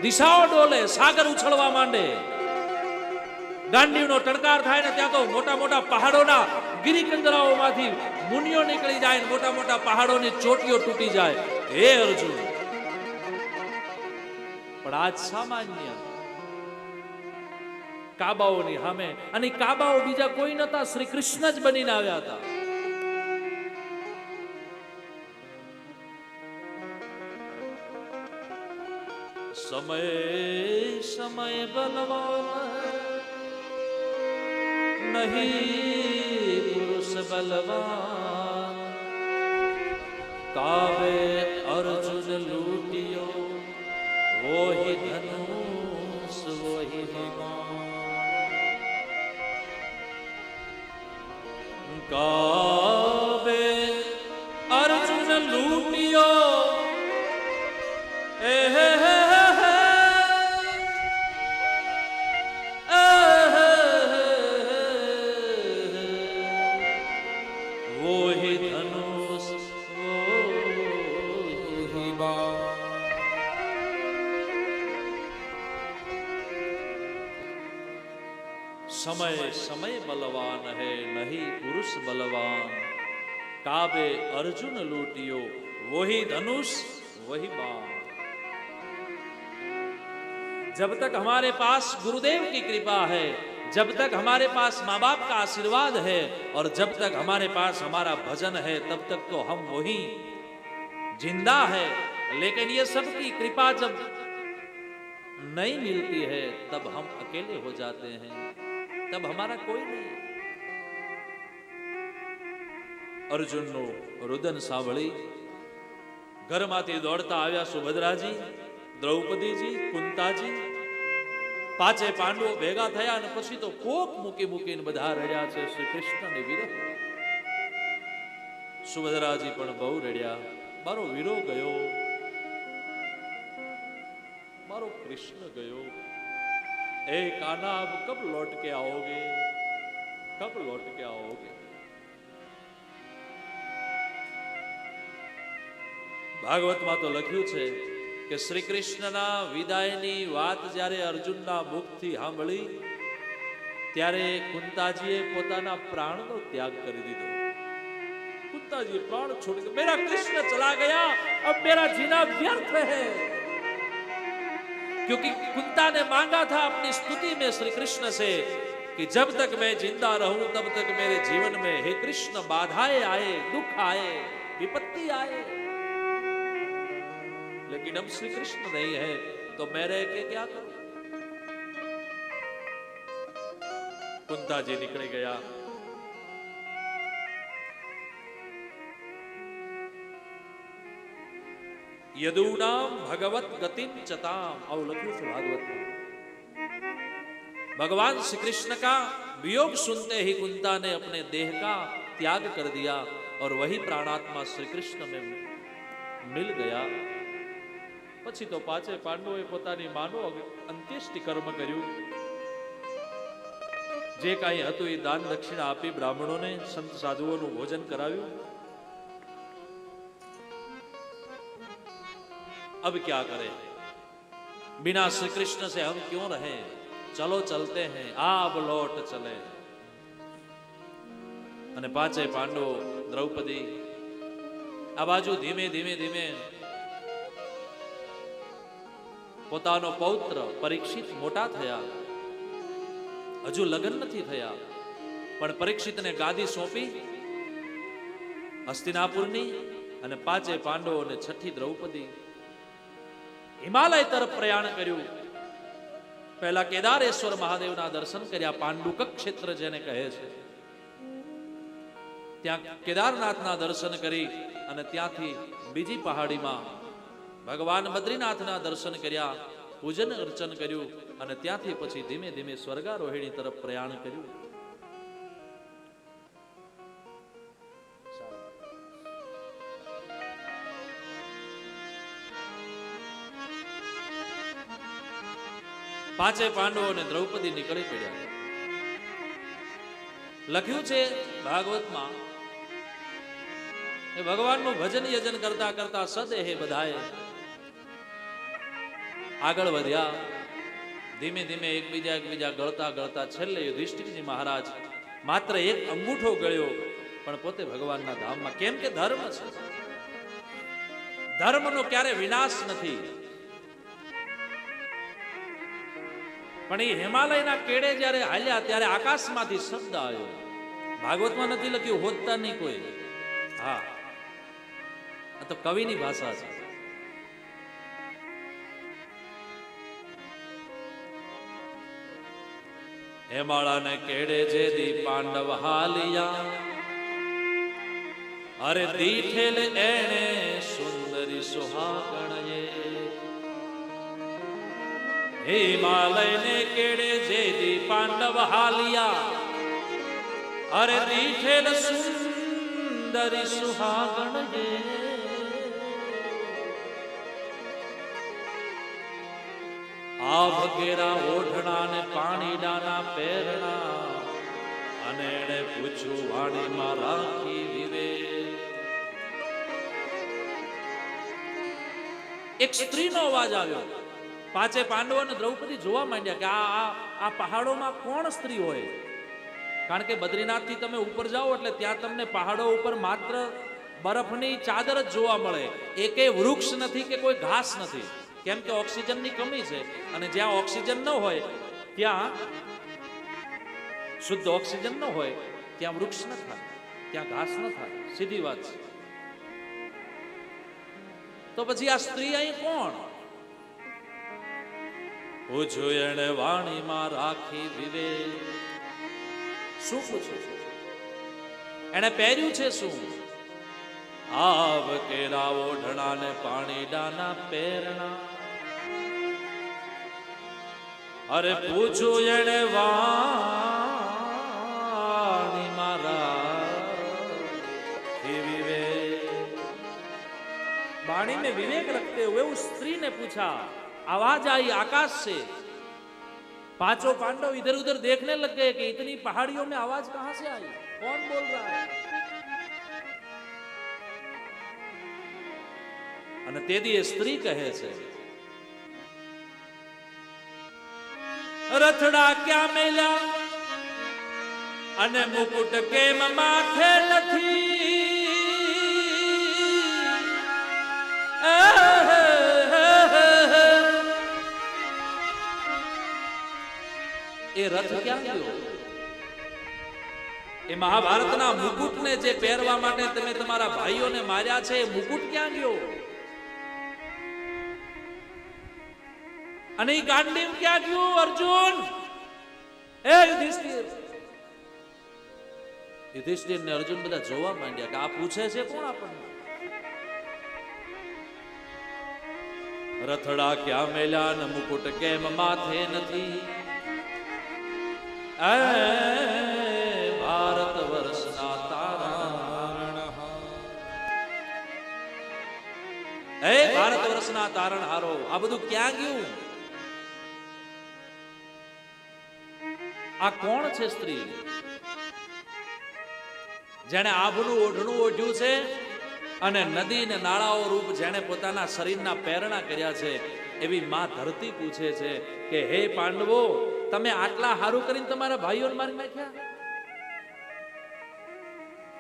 દિશાઓ ડોલે, સાગર ઉછળવા માંડે. ગાંડીવનો ટણકાર થાય ને ત્યાં તો મોટા મોટા પહાડોના ગિરિકંદરાઓમાંથી મુનિઓ નીકળી જાય, મોટા મોટા પહાડોની ચોટીઓ તૂટી જાય. હે અર્જુન, પણ આજ સામાન્ય કાબાઓની સામે, અને કાબાઓ બીજા કોઈ નતા, શ્રી કૃષ્ણ જ બનીને આવ્યા હતા. સમય સમય બલવાન નહીં પુરુષ બલવાન, કાવે અર્જુન લૂટિયો વોહી ધનુષ વોહી વિમાન. કાવે અર્જુન લૂટિયો समय समय बलवान है नहीं पुरुष बलवान, काबे अर्जुन लूटियो वही धनुष वही बाण. जब तक हमारे पास गुरुदेव की कृपा है, जब तक हमारे पास माँ बाप का आशीर्वाद है, और जब तक हमारे पास हमारा भजन है, तब तक तो हम वही जिंदा है. लेकिन ये सबकी कृपा जब नहीं मिलती है, तब हम अकेले हो जाते हैं, तब हमारा कोई नहीं. અર્જુનનું રુદન સાંભળી ઘરમાંથી દોડતા આવ્યા સુભદ્રાજી, દ્રૌપદીજી, કુંતાજી. પાંચે પાંડવો ભેગા થયા અને પછી તો કોક મૂકી મૂકીને બધા રડ્યા છે શ્રી કૃષ્ણની વિરહ. સુભદ્રાજી પણ બહુ રડ્યા, મારો વીરો ગયો, મારો કૃષ્ણ ગયો. ए कान्हा अब कब लौट के आओगे, कब लौट के आओगे. ભાગવતમાં તો લખ્યું છે કે શ્રી કૃષ્ણના વિદાયની વાત જ્યારે અર્જુનના મુખથી સાંભળી, ત્યારે કુંતાજીએ પોતાના પ્રાણનો ત્યાગ કરી દીધો. કુંતાજીએ પ્રાણ છોડી દીધો. મેરા કૃષ્ણ ચલા ગયા, अब मेरा जीना व्यर्थ है. क्योंकि कुंता ने मांगा था अपनी स्तुति में श्री कृष्ण से कि जब तक मैं जिंदा रहूं तब तक मेरे जीवन में हे कृष्ण बाधाएं आए, दुख आए, विपत्ति आए. लेकिन अब श्री कृष्ण नहीं है तो मैं रह के क्या करूं. कुंता जी निकल गया. यदूनाम भगवत गतिम चताम, और लख्યું છે ભાગવતમાં. भगवान श्री कृष्ण का वियोग सुनते ही कुंता ने अपने देह का त्याग कर दिया और वही प्राणात्मा श्री कृष्ण में मिल गया. પછી તો પાંચે પાંડવોએ પોતાની માનો અંત્યેષ્ટિ કર્મ કર્યું. જે કાંઈ હતું એ દાન દક્ષિણા આપી બ્રાહ્મણોને, સંત સાધુઓનું ભોજન કરાવ્યું. अब क्या करें, बिना श्री कृष्ण से हम क्यों रहें, चलो चलते हैं, आप लौट चले. અને પાંચે પાંડવો, દ્રૌપદી આ બાજુ ધીમે ધીમે ધીમે પોતાનો પૌત્ર પરીક્ષિત મોટા થયા. હજુ લગ્ન નથી થયા, પણ પરીક્ષિતને ગાદી સોંપી હસ્તિનાપુરની, અને પાંચે પાંડવો અને છઠ્ઠી દ્રૌપદી હિમાલય તરફ પ્રયાણ કર્યું. પહેલા કેદારેશ્વર મહાદેવના દર્શન કર્યા, પાંડુક ક્ષેત્ર જેને કહે છે. ત્યાં કેદારનાથના દર્શન કરી અને ત્યાંથી બીજી પહાડીમાં ભગવાન બદ્રીનાથના દર્શન કર્યા, પૂજન અર્ચન કર્યું, અને ત્યાંથી પછી ધીમે ધીમે સ્વર્ગારોહિણી તરફ પ્રયાણ કર્યું. પાંચે પાંડવો અને દ્રૌપદી નીકળી પડ્યા. લખ્યું છે ભાગવતમાં એ ભગવાનનું ભજન યજન કરતા કરતા સદેહે બધાએ આગળ વધ્યા. ધીમે ધીમે એકબીજા ગળતા ગળતા છેલ્લે યુધિષ્ઠિરજી મહારાજ માત્ર એક અંગૂઠો ગળ્યો પણ પોતે ભગવાનના ધામમાં. કેમ કે ધર્મ છે, ધર્મનો ક્યારે વિનાશ નથી. પણ એ હિમાલયના કેડે જ્યારે હાલ્યા ત્યારે આકાશમાંથી શબ્દ આવ્યો. ભાગવતમાં નથી લખ્યું, હોદતા નહીં કોઈ. હા, આ તો કવિની ભાષા છે. હેમાળાને કેડે જે દી પાંડવ હાલિયા, અરે દીઠેલ એણે સુંદરી સુહાગણ. હિમાલયને કેડે જે દી પાંડવ હાલિયા, અરે દીઠેલ સુંદરી સુહાગણ. આ વગેરા ઓઢણા ને પાણીડાના પહેરણા, અને એણે પૂછ્યું વાણીમાં રાખી વિવેક. એક સ્ત્રીનો અવાજ આવ્યો. પાંચે પાંડવો અને દ્રૌપદી જોવા માંડ્યા કે આ પહાડોમાં કોણ સ્ત્રી હોય. કારણ કે બદ્રીનાથથી તમે ઉપર જાઓ એટલે ત્યાં તમને પહાડો ઉપર માત્ર બરફની ચાદર જ જોવા મળે. એકેય વૃક્ષ નથી કે કોઈ ઘાસ નથી. કેમ કે ઓક્સિજનની કમી છે, અને જ્યાં ઓક્સિજન ન હોય ત્યાં શુદ્ધ ઓક્સિજન ન હોય ત્યાં વૃક્ષ ન થાય, ત્યાં ઘાસ ન થાય. સીધી વાત છે. તો પછી આ સ્ત્રી અહીં કોણ? પૂછ્યું એણે વાણીમાં રાખી વિવેક. શું પૂછ્યું? એણે પહેર્યું છે શું? આવ કેરા ઓઢણા ને પાણીડાના પહેરણા, અરે પૂછ્યું એણે વાણીમાં રાખી વિવેક. वाणी में विवेक रखते हुए उस स्त्री ने पूछा. आवाज आई, आकाश से. पांचों पांडव इधर उधर देखने लग गए कि इतनी पहाड़ियों में आवाज कहां से आई, कौन बोल रहा है. અને તેથી એ સ્ત્રી કહે છે, રથડા ક્યાં મેલ્યા અને મુકુટ કેમ માથે નથી. એ રથ ક્યાં ગયો? એ મહાભારતના મુકુટને જે પહેરવા માટે તમે તમારા ભાઈઓને માર્યા છે, એ મુકુટ ક્યાં ગયો? અને એ ગાંડીવ ક્યાં ગયું? અર્જુન, એ યુધિષ્ઠિર. યુધિષ્ઠિર ને અર્જુન બધા જોવા માંડ્યા કે આ પૂછે છે કોણ આપણને. રથડા ક્યાં મેલ્યા ને મુકુટ કેમ માથે નથી. ભારત વર્ષના તારણ, હે ભારત વર્ષના તારણહારો, આ બધું ક્યાં ગયું? આ કોણ છે સ્ત્રી? જેણે આભનું ઓઢણું ઓઢ્યું છે અને નદી ને નાળાઓ રૂપ જેણે પોતાના શરીરના પહેરણા કર્યા છે, એવી માં ધરતી પૂછે છે કે હે પાંડવો, તમે આટલા હારું કરીને તમારા ભાઈઓને મારી નાખ્યા.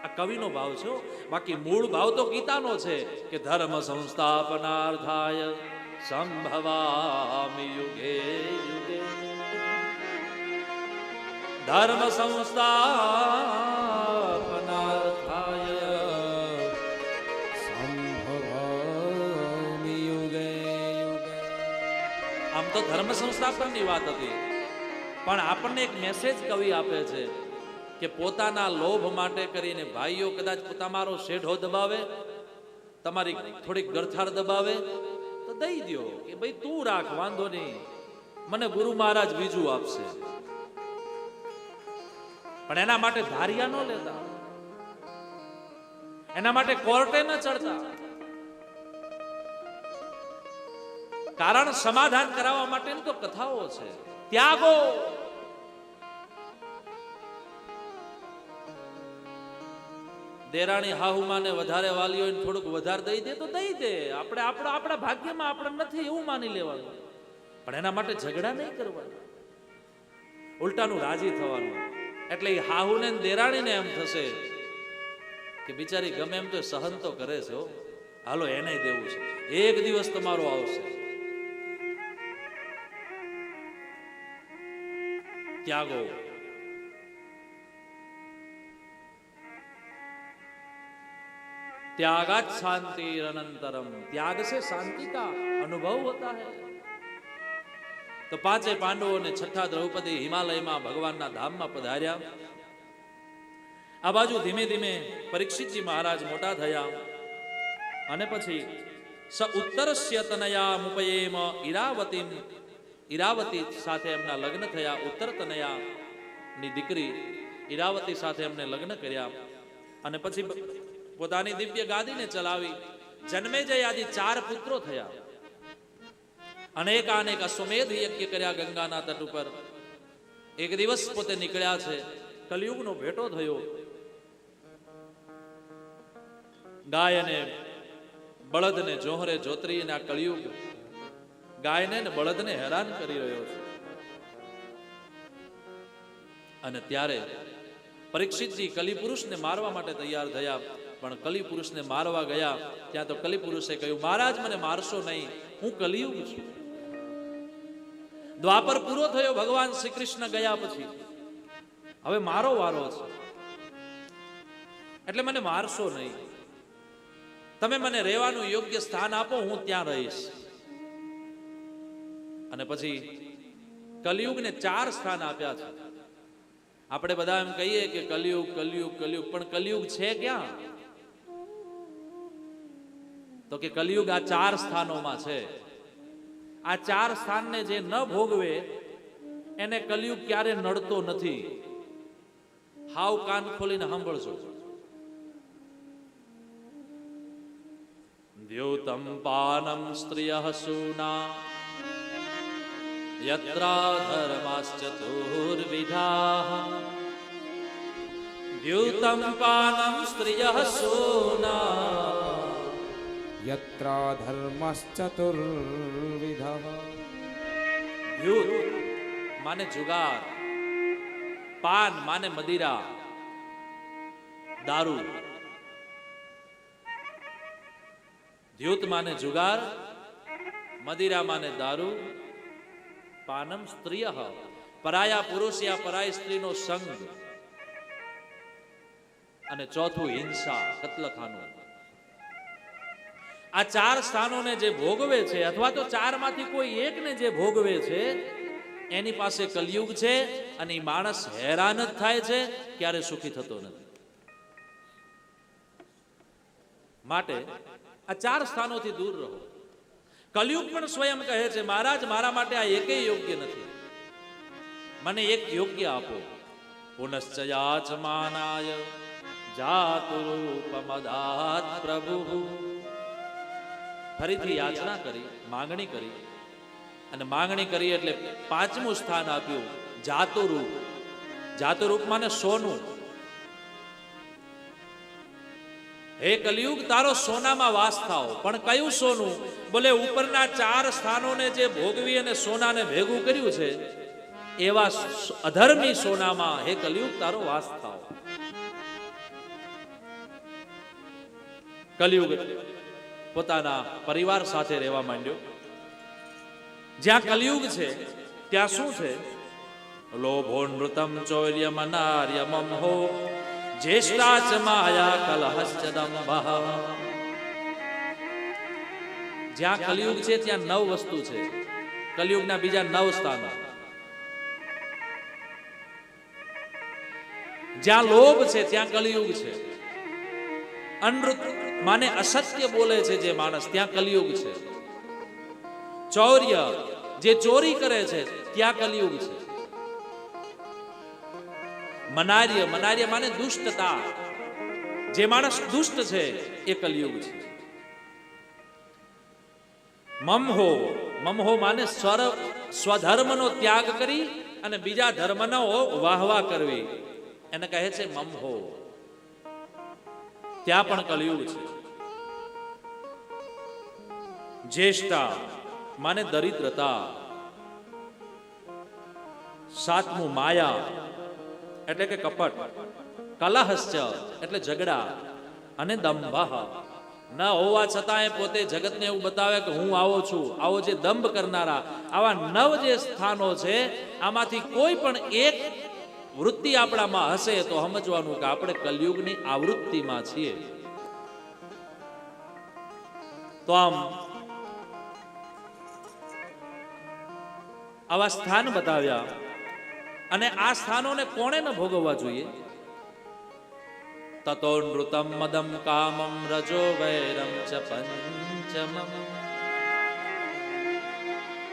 આ કવિનો ભાવ છે, બાકી મૂળ ભાવ તો ગીતાનો છે કે ધર્મ સંસ્થાપનાર્થાય સંભવામિ યુગે યુગે. ધર્મ સંસ્થાપનાર્થાય સંભવામિ યુગે યુગે. આમ તો ધર્મ સંસ્થાપનની વાત હતી, પણ આપણને એક મેસેજ કવિ આપે છે કે પોતાના લોભ માટે કરીને ભાઈઓ કદાચ તમારો શેઢો દબાવે, તમારી થોડીક ગરથાર દબાવે તો દઈ દો કે ભાઈ તું રાખ, વાંધો નહીં, મને ગુરુ મહારાજ બીજું આપશે. પણ એના માટે ધારિયા ન લેતા, એના માટે કોર્ટે ન ચડતા. કારણ સમાધાન કરાવવા માટેની તો કથાઓ છે. ત્યાગો, દેરાણી હાહુમાને વધારે વાલીઓ થોડુંક વધારે દઈ દે તો દઈ દે, આપણે આપણા ભાગ્યમાં આપણે નથી એવું માની લેવાનું. પણ એના માટે ઝઘડા નહીં કરવાના, ઉલટાનું રાજી થવાનું. એટલે એ હાહુને ને દેરાણીને એમ થશે કે બિચારી ગમે એમ તો સહન તો કરે છે હો, હાલો એને દેવું છે, એક દિવસ તમારો આવશે. ત્યાગો त्यागात शांति अनंतरम, त्याग से शांति का अनुभव होता है. तो पांचे पांडवों ने छठा द्रौपदी हिमालय में भगवान ना धाम में पधार्या. आ बाजू धीमे धीमे परीक्षित जी महाराज मोटा थया अने पछी स उत्तरस्य तनया मुपयेम ईरावती, ईरावती साथे एमना लग्न थया. उत्तर तनया नी दीकरी ईरावती साथे एमने लग्न कर्या अने पछी પોતાની દિવ્ય ગાદીને ચલાવી. જન્મેજય આદિ 4 પુત્રો થયા. અનેક અશ્વમેધ યજ્ઞ કર્યા ગંગાના તટ ઉપર. એક દિવસ પોતે નીકળ્યા છે, કલિયુગનો ભેટો થયો. ગાય અને બળદને જોહરે જોતરીને આ કલિયુગ ગાયને ને બળદને હેરાન કરી રહ્યો છે. અને ત્યારે પરીક્ષિતજી કલિ પુરુષને મારવા માટે તૈયાર થયા. પણ કલિ પુરુષને મારવા ગયા ત્યાં તો કલિ પુરુષે કહ્યું, મહારાજ મને મારશો નહીં, હું કલિયુગ છું. દ્વાપર પૂરો થયો, ભગવાન શ્રી કૃષ્ણ ગયા પછી હવે મારો વારો છે, એટલે મને મારશો નહીં. તમે મને રહેવાનું યોગ્ય સ્થાન આપો, હું ત્યાં રહીશ. અને પછી કલિયુગને 4 સ્થાન આપ્યા છે. આપણે બધા એમ કહીએ કે કલિયુગ કલિયુગ કલિયુગ, પણ કલિયુગ છે ક્યાં? તો કે કલિયુગ આ 4 સ્થાનોમાં છે. આ 4 સ્થાનને જે ન ભોગવે એને કલિયુગ ક્યારે નડતો નથી. હાવ કાન ખોલીને સાંભળજો. દ્યોતમ પાનમ સ્ત્રિયઃ સૂના યત્ર ધર્માશ્ચતુર્વિધાઃ. દ્યુતમ પાનમ સ્ત્રિયઃ સૂના यत्र धर्मश्चतुर्विधः. દ્યુત માને જુગાર, પાન માને મદિરા, દારૂ. દ્યુત માને જુગાર, મદિરા માને દારૂ, પાનમ સ્ત્રિયઃ પરાયા પુરુષ યા પરાઈ સ્ત્રીનો સંગ, અને ચોથું હિંસા, કત્લખાનું. આ 4 સ્થાનોને જે ભોગવે છે, અથવા તો 4 માંથી કોઈ એકને જે ભોગવે છે, એની પાસે કલિયુગ છે. અને એ માણસ હેરાન જ થાય છે, ક્યારે સુખી થતો નથી. માટે આ 4 સ્થાનોથી દૂર રહો. કલિયુગ પણ સ્વયં કહે છે, મહારાજ મારા માટે આ એકેય યોગ્ય નથી, મને એક યોગ્ય આપો. પુનશ્ચયાચમાનાય જાતુરૂપમદાત પ્રભુ. ફરીથી યાચના કરી, માંગણી કરી, અને માંગણી કરી એટલે 5મું સ્થાન આપ્યું, જાતુરૂપ. જાતુરૂપ માને સોનું. હે કલિયુગ, તારો સોનામાં વાસ થાઓ. પણ કયું સોનું? બોલે ઉપરના 4 સ્થાનોને જે ભોગવી અને સોનાને ભેગું કર્યું છે, એવા અધર્મી સોનામાં હે કલિયુગ તારો વાસ થાઓ. કલિયુગ પોતાના પરિવાર સાથે રહેવા માંડ્યો. જ્યાં કલિયુગ છે ત્યાં શું છે? લોભો નૃતમ ચોર્યમ અનાર્યમહો જ્યેષ્ઠા ચ માયા કલહશ્ચ દંભઃ. જ્યાં કલિયુગ છે ત્યાં 9 વસ્તુ છે. કલિયુગના બીજા 9 સ્થાનો. જ્યાં લોભ છે ત્યાં કલિયુગ છે. અનૃત માને અસત્ય બોલે છે જે માણસ, ત્યાં કલિયુગ છે. ચૌર્ય, જે ચોરી કરે છે ત્યાં કલિયુગ છે. મનાર્ય, મનાર્ય માને દુષ્ટતા, જે માણસ દુષ્ટ છે એ કલિયુગ છે. મમહો, મમહો માને સ્વધર્મનો ત્યાગ કરી અને બીજા ધર્મનો વાહવા કરવી, એને કહે છે મમહો. ત્યાં પણ કલિયુગ છે. જ્યેષ્ઠા માને દરિદ્રતા. 7મું માયા, એટલે કે કપટ, કલહશ્ચ એટલે ઝઘડા, અને દંભ ન હોવા છતાંય પોતે જગતને એવું બતાવે કે હું આવો છું. આવો જે દંભ કરનારા આવા 9 જે સ્થાનો છે, આમાંથી કોઈ પણ એક વૃત્તિ આપણામાં હશે તો સમજવાનું કે આપણે કલયુગની આવૃત્તિમાં છીએ. તો આમ આવા સ્થાન બતાવ્યા, અને આ સ્થાનોને કોણે ન ભોગવવા જોઈએ? તતો નૃતમ મદમ કામમ રજો વૈરમ ચ પંચમમ.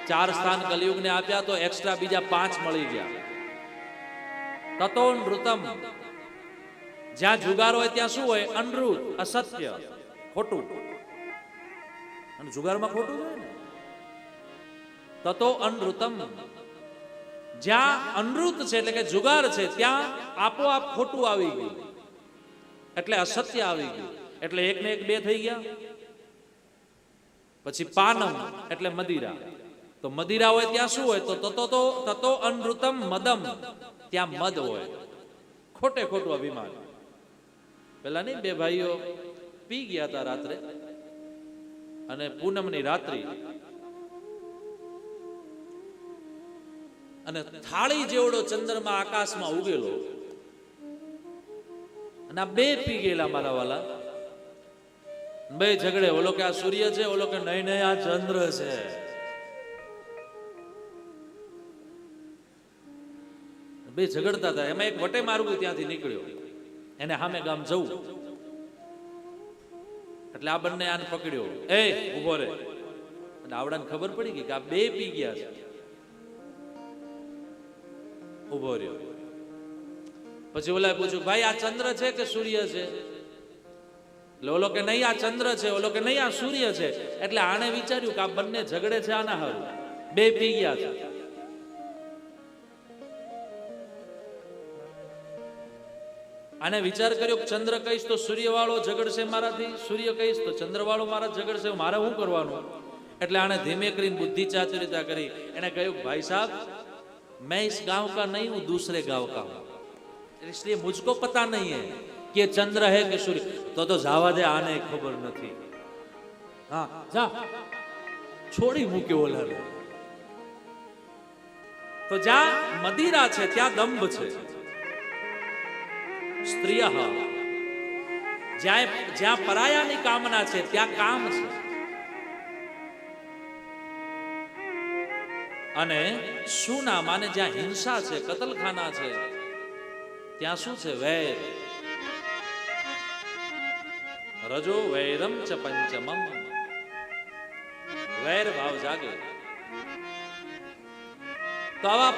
4 સ્થાન કલયુગને આપ્યા તો એક્સ્ટ્રા બીજા 5 મળી ગયા. તતો નૃતમ, જ્યાં જુગાર હોય ત્યાં શું હોય? અનૃત, અસત્ય, ખોટું. અને જુગારમાં ખોટું જ હોય ને. તતો અનૃતમ, જ્યાં અનૃત છે એટલે કે જુગાર છે ત્યાં આપોઆપ ખોટું આવી ગયું, એટલે અસત્ય આવી ગયું. એટલે 1 ને 1 2 થઈ ગયા. પછી પાનમ એટલે મદિરા, તો મદિરા હોય ત્યાં શું હોય? તો તતો અનૃતમ મદમ, ત્યાં મદ હોય, ખોટે ખોટું અભિમાન. પેલા નહીં 2 ભાઈઓ પી ગયા હતા રાત્રે, અને પૂનમની રાત્રિ, અને થાળી જેવડો ચંદ્રમાં આકાશમાં ઉગેલો, અને આ 2 પી ગયેલા મારા વાલા. 2 ઝઘડે, ઓલો કે આ સૂર્ય છે, ઓલો કે નહીં નહીં આ ચંદ્ર છે. બે ઝઘડતા હતા. એમાં એક વટે માર્ગું ત્યાંથી નીકળ્યો, એને સામે ગામ જવું, એટલે આ બંને આને પકડ્યો, એ ઉભો રે. અને આવડાને ખબર પડી ગઈ કે આ 2 પી ગયા છે. ઉભો રહ્યો. પછી ઓલા પૂછ્યું, ભાઈ આ ચંદ્ર છે કે સૂર્ય છે? એટલે ઓલો કે નહીં આ ચંદ્ર છે, ઓલો કે નહીં આ સૂર્ય છે. એટલે આને વિચાર્યું કે આ બંને ઝઘડે છે આના હારું, 2 પી ગયા છે. આને વિચાર કર્યો કે ચંદ્ર કહીશ તો સૂર્ય વાળો ઝઘડશે મારાથી, સૂર્ય કહીશ તો ચંદ્ર વાળો મારા ઝઘડશે, મારે શું કરવાનું? એટલે આને ધીમે કરીને બુદ્ધિ ચાતુર્યતા કરી એને કહ્યું, ભાઈ સાहब मैं इस गांव का नहीं हूं, दूसरे गांव का हूं, इसलिए मुझको पता नहीं है कि चंद्र है कि सूर्य. तो जावा दे, आने खबर નથી. हाँ जा, છોડી મૂક્યો ઓલાને. તો જ્યાં મદિરા છે ત્યાં દંભ છે. સ્ત્રીય, જ્યાં પરાયાની કામના છે ત્યાં કામ છે. અને સુના માને જ્યાં હિંસા છે, કતલખાના છે, ત્યાં શું છે? વૈર. રજો વૈરમ ચ પંચમમ, વૈર ભાવ જાગે. તો આવા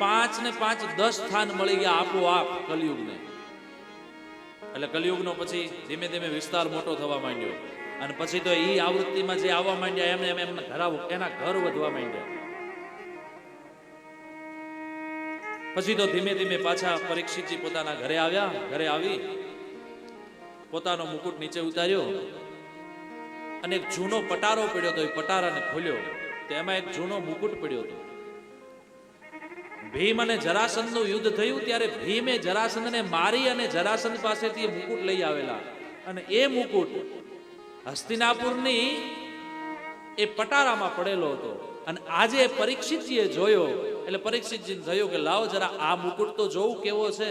5 ને 5 10 સ્થાન મળી ગયા આપોઆપ કલયુગને. એટલે કલયુગનો પછી ધીમે ધીમે વિસ્તાર મોટો થવા માંડ્યો, અને પછી તો એ આવૃત્તિમાં જે આવવા માંડ્યા એમને એના ઘર વધવા માંડ્યા. પછી તો ધીમે ધીમે પાછા પરીક્ષિતજી પોતાના ઘરે આવ્યા. ઘરે આવી પોતાનો મુકુટ નીચે ઉતાર્યો, અને એક જૂનો પટારો પડ્યો હતો. એ પટારાને ખોલ્યો તો એમાં એક જૂનો મુકુટ પડ્યો હતો. ભીમ અને જરાસંધનું યુદ્ધ થયું ત્યારે ભીમે જરાસંધને મારી અને જરાસંધ પાસેથી એ મુકુટ લઈ આવેલા, અને એ મુકુટ હસ્તિનાપુરની એ પટારામાં પડેલો હતો. અને આજે પરીક્ષિતજીએ જોયો, એટલે પરીક્ષિતજીને થયું કે લાવો જરા આ મુકુટ તો જોવું કેવો છે.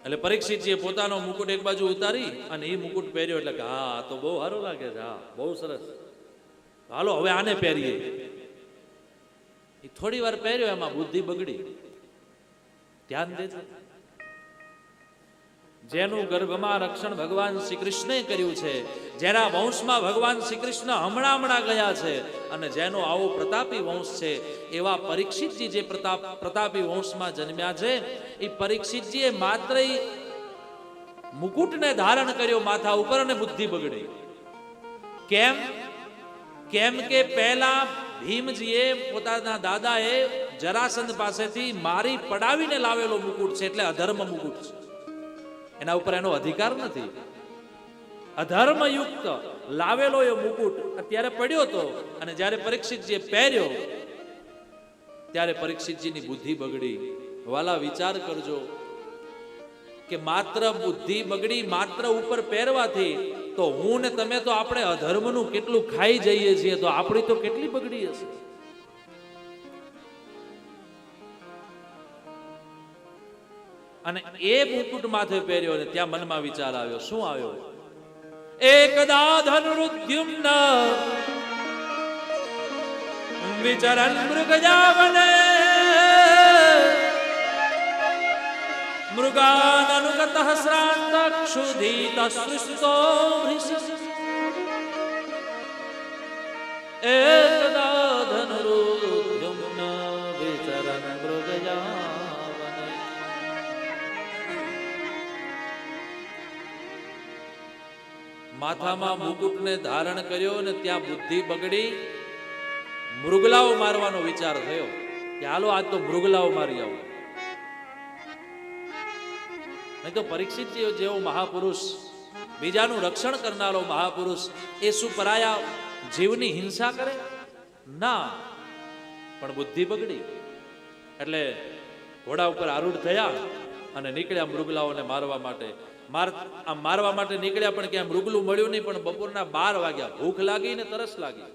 એટલે પરીક્ષિતજીએ પોતાનો મુકુટ એક બાજુ ઉતારી અને એ મુકુટ પહેર્યો. એટલે કે હા તો બહુ સારું લાગે છે, હા બહુ સરસ, હાલો હવે આને પહેરીએ. એ થોડી વાર પહેર્યો, એમાં બુદ્ધિ બગડી. ધ્યાન દેજો, જેનું ગર્ભમાં રક્ષણ ભગવાન શ્રી કૃષ્ણે કર્યું છે, જેના વંશમાં ભગવાન શ્રી કૃષ્ણ હમણાં ગયા છે, અને જેનો આવો પ્રતાપી વંશ છે, એવા પરીક્ષિતજી જે પ્રતાપી વંશમાં જન્મ્યા છે, એ પરીક્ષિતજીએ માત્ર મુકુટને ધારણ કર્યો માથા ઉપર, અને બુદ્ધિ બગડી. કેમ કે પહેલા ભીમજીએ પોતાના દાદાએ જરાસંધ પાસેથી મારી પડાવીને લાવેલો મુકુટ છે, એટલે અધર્મ મુકુટ છે. એના ઉપર એનો અધિકાર નથી. અધર્મયુક્ત લાવેલો એ મુકુટ અત્યારે પડ્યો હતો, અને જ્યારે પરીક્ષિતજીએ પહેર્યો ત્યારે પરીક્ષિતજીની બુદ્ધિ બગડી. વાલા વિચાર કરજો કે માત્ર બુદ્ધિ બગડી માત્ર ઉપર પહેરવાથી, તો હું ને તમે તો આપણે અધર્મનું કેટલું ખાઈ જઈએ છીએ, તો આપણી તો કેટલી બગડી હશે. અને એ મુકુટ માથે પહેર્યો ને ત્યાં મનમાં વિચાર આવ્યો. શું આવ્યો? એકદા ધનુરુદ્યુમ્ન વિચરન મૃગજાવને મૃગાન અનુગતઃ શ્રાંત ક્ષુધિત સૃષ્ટો એકદા ધનુરુદ્યુમ્ન વિચરન મૃગજાવને. માથામાં મુકુટને ધારણ કર્યો ને ત્યાં બુદ્ધિ બગડી. મૃગલાઓ મારવાનો વિચાર થયો કે હાલો આજ તો મૃગલાઓ મારી આવો. નહીં તો પરીક્ષિત જેવો મહાપુરુષ, બીજાનું રક્ષણ કરનારો મહાપુરુષ, એ શું પરાયા જીવની હિંસા કરે? ના, પણ બુદ્ધિ બગડી એટલે ઘોડા ઉપર આરૂઢ થયા અને નીકળ્યા મૃગલાઓને મારવા માટે. મારવા માટે નીકળ્યા, પણ ક્યાં મૃગલું મળ્યું નહીં. પણ બપોરના 12 વાગ્યા, ભૂખ લાગી ને તરસ લાગી.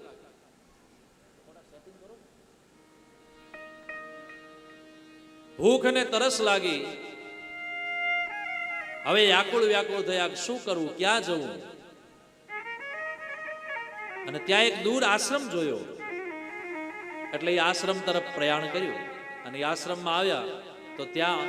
ભૂખ ને તરસ લાગી. હવે વ્યાકુળ થયા, શું કરવું, ક્યાં જવું? અને ત્યાં એક દૂર આશ્રમ જોયો એટલે એ આશ્રમ તરફ પ્રયાણ કર્યું. અને એ આશ્રમમાં આવ્યા તો ત્યાં